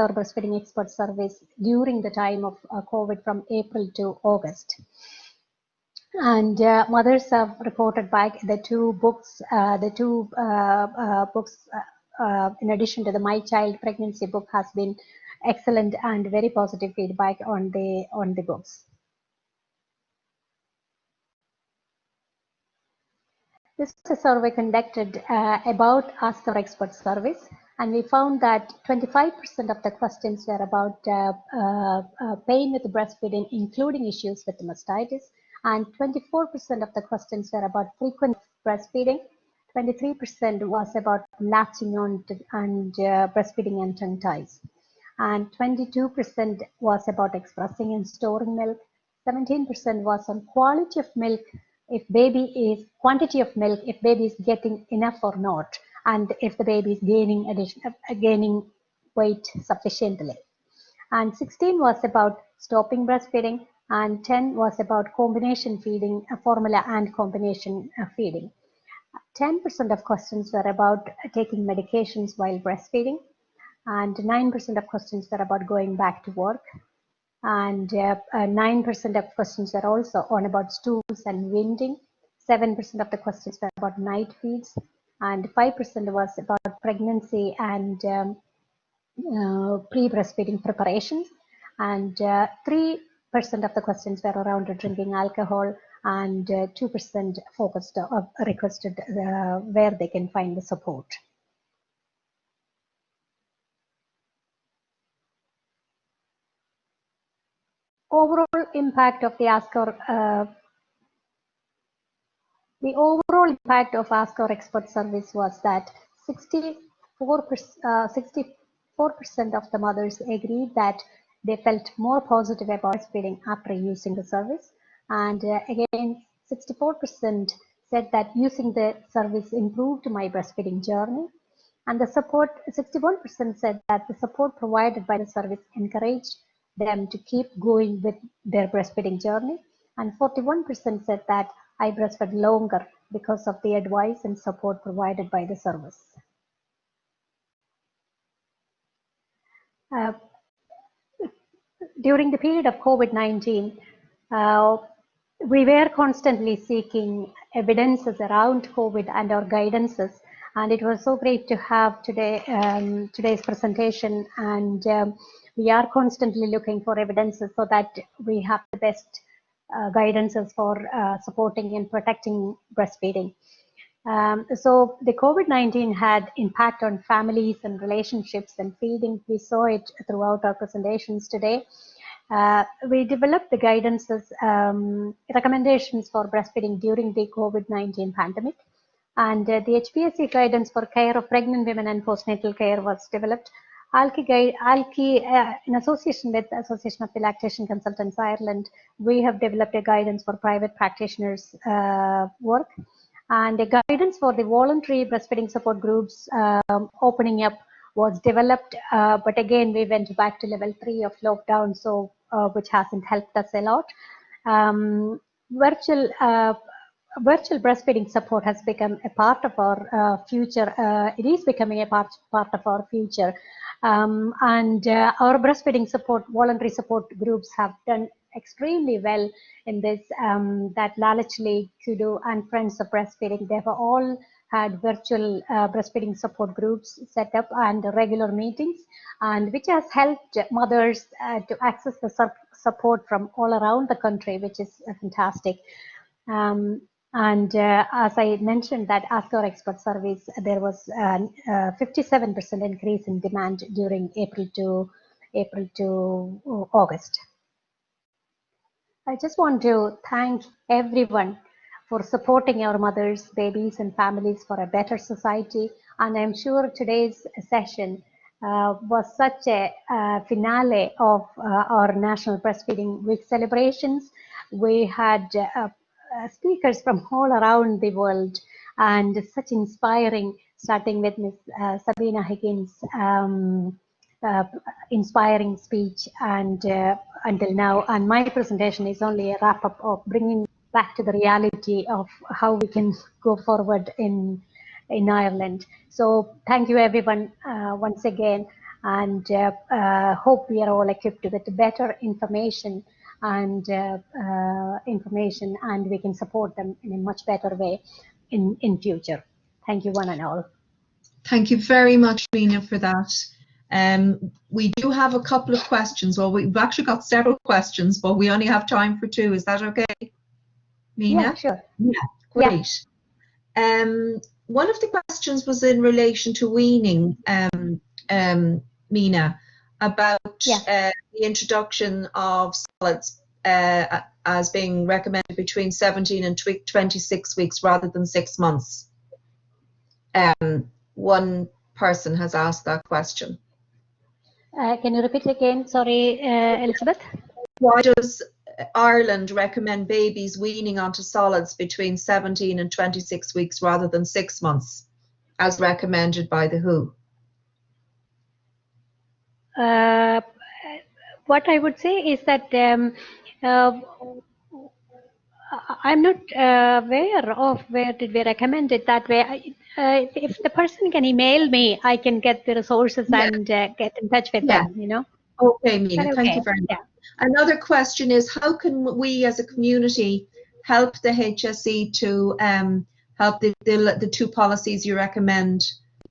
Breastfeeding Expert service during the time of COVID from April to August. And mothers have reported back the 2 books, in addition to the My Child Pregnancy book, has been excellent and very positive feedback on the books. This is a survey conducted about Ask Our Expert service, and we found that 25% of the questions were about pain with breastfeeding, including issues with mastitis, and 24% of the questions were about frequent breastfeeding. 23% was about latching on to, and breastfeeding and tongue ties. And 22% was about expressing and storing milk. 17% was on quality of milk, quantity of milk, if baby is getting enough or not, and if the baby is gaining weight sufficiently. And 16 was about stopping breastfeeding, and 10 was about combination feeding, formula and combination feeding. 10% of questions were about taking medications while breastfeeding, and 9% of questions were about going back to work, and 9% of questions were also on about stools and weaning. 7% of the questions were about night feeds, and 5% was about pregnancy and pre-breastfeeding preparations, and 3% of the questions were around drinking alcohol, and 2% focused requested where they can find the support. overall impact of the overall impact of Ask Our Expert service was that 64% of the mothers agreed that they felt more positive about breastfeeding after using the service. And again, 64% said that using the service improved my breastfeeding journey. And the support, 61% said that the support provided by the service encouraged them to keep going with their breastfeeding journey. And 41% said that I breastfed longer because of the advice and support provided by the service. During the period of COVID-19, we were constantly seeking evidences around COVID and our guidances, and it was so great to have today's presentation, and we are constantly looking for evidences so that we have the best guidances for supporting and protecting breastfeeding. So the COVID-19 had impact on families and relationships and feeding. We saw it throughout our presentations today. We developed the guidances, recommendations for breastfeeding during the COVID-19 pandemic. And the HPSC guidance for care of pregnant women and postnatal care was developed. ALKI, in association with the Association of the Lactation Consultants Ireland, we have developed a guidance for private practitioners' work. And a guidance for the voluntary breastfeeding support groups opening up was developed, but again, we went back to level 3 of lockdown, so which hasn't helped us a lot. Virtual breastfeeding support has become a part of our future. It is becoming a part of our future. And our breastfeeding support, voluntary support groups have done extremely well in this. That Lalach League, Kudu, and Friends of Breastfeeding, they have all had virtual breastfeeding support groups set up and regular meetings, and which has helped mothers to access the support from all around the country, which is fantastic. And as I mentioned, that Ask Our Expert service, there was a 57% increase in demand during April to August. I just want to thank everyone for supporting our mothers, babies, and families for a better society. And I'm sure today's session was such a finale of our National Breastfeeding Week celebrations. We had speakers from all around the world, and such inspiring, starting with Ms. Sabina Higgins' inspiring speech, and until now. And my presentation is only a wrap-up of bringing back to the reality of how we can go forward in Ireland. So thank you everyone once again, and hope we are all equipped with better information and we can support them in a much better way in future. Thank you one and all. Thank you very much, Mina, for that. We do have a couple of questions. Well, we've actually got several questions, but we only have time for 2. Is that okay, Mina? Yeah, sure. Yeah, great. Yeah. One of the questions was in relation to weaning, Mina, about the introduction of solids as being recommended between 17 and 26 weeks rather than 6 months. One person has asked that question. Can you repeat again? Sorry, Elizabeth. Why does Ireland recommend babies weaning onto solids between 17 and 26 weeks rather than 6 months, as recommended by the WHO? What I would say is that I'm not aware of where did we recommend it that way. If the person can email me, I can get the resources and get in touch with them, you know. Okay, Mina, thank you very much. Yeah. Another question is, how can we as a community help the HSE to help the 2 policies you recommend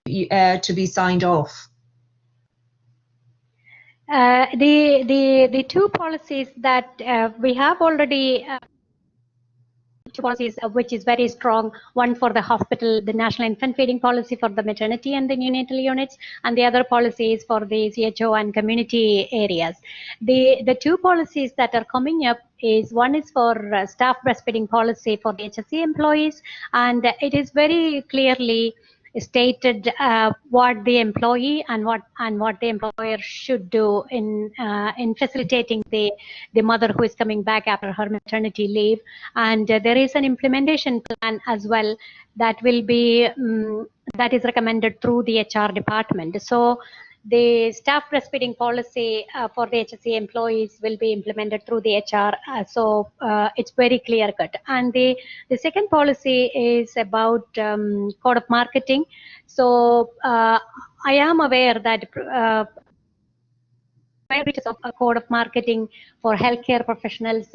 to be signed off? The 2 policies that we have already two policies, which is very strong. One for the hospital, the National Infant Feeding Policy for the maternity and the neonatal units, and the other policy is for the CHO and community areas. The two policies that are coming up is one is for staff breastfeeding policy for the HSE employees, and it is very clearly stated what the employee and what the employer should do in facilitating the mother who is coming back after her maternity leave. And there is an implementation plan as well that will be that is recommended through the HR department. So the staff breastfeeding policy for the HSE employees will be implemented through the HR. It's very clear cut. And the second policy is about code of marketing. So I am aware that breaches of a code of marketing for healthcare professionals,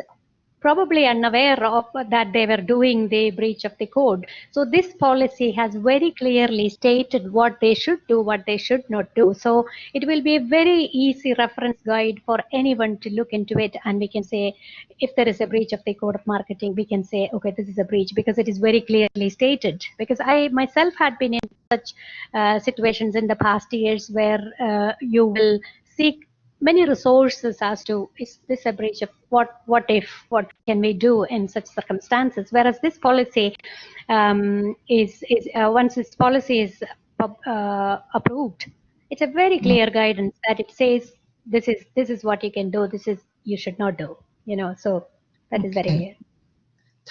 probably unaware of that they were doing the breach of the code. So this policy has very clearly stated what they should do, what they should not do. So it will be a very easy reference guide for anyone to look into it, and we can say if there is a breach of the code of marketing, we can say, okay, this is a breach, because it is very clearly stated. Because I myself had been in such situations in the past years where you will seek many resources as to, is this a breach of what can we do in such circumstances, whereas this policy is once this policy is approved, it's a very clear guidance that it says this is what you can do, this is you should not do, so that is very clear.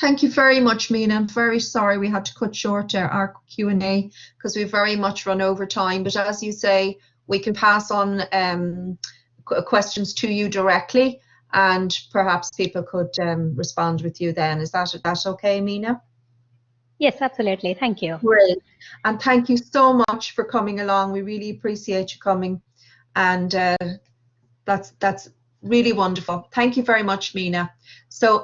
Thank you very much, Mina. I'm very sorry we had to cut short our Q&A because we've very much run over time, but as you say, we can pass on questions to you directly, and perhaps people could respond with you then. Is that okay, Mina? Yes, absolutely. Thank you. Great. And thank you so much for coming along. We really appreciate you coming, and that's really wonderful. Thank you very much, Mina. So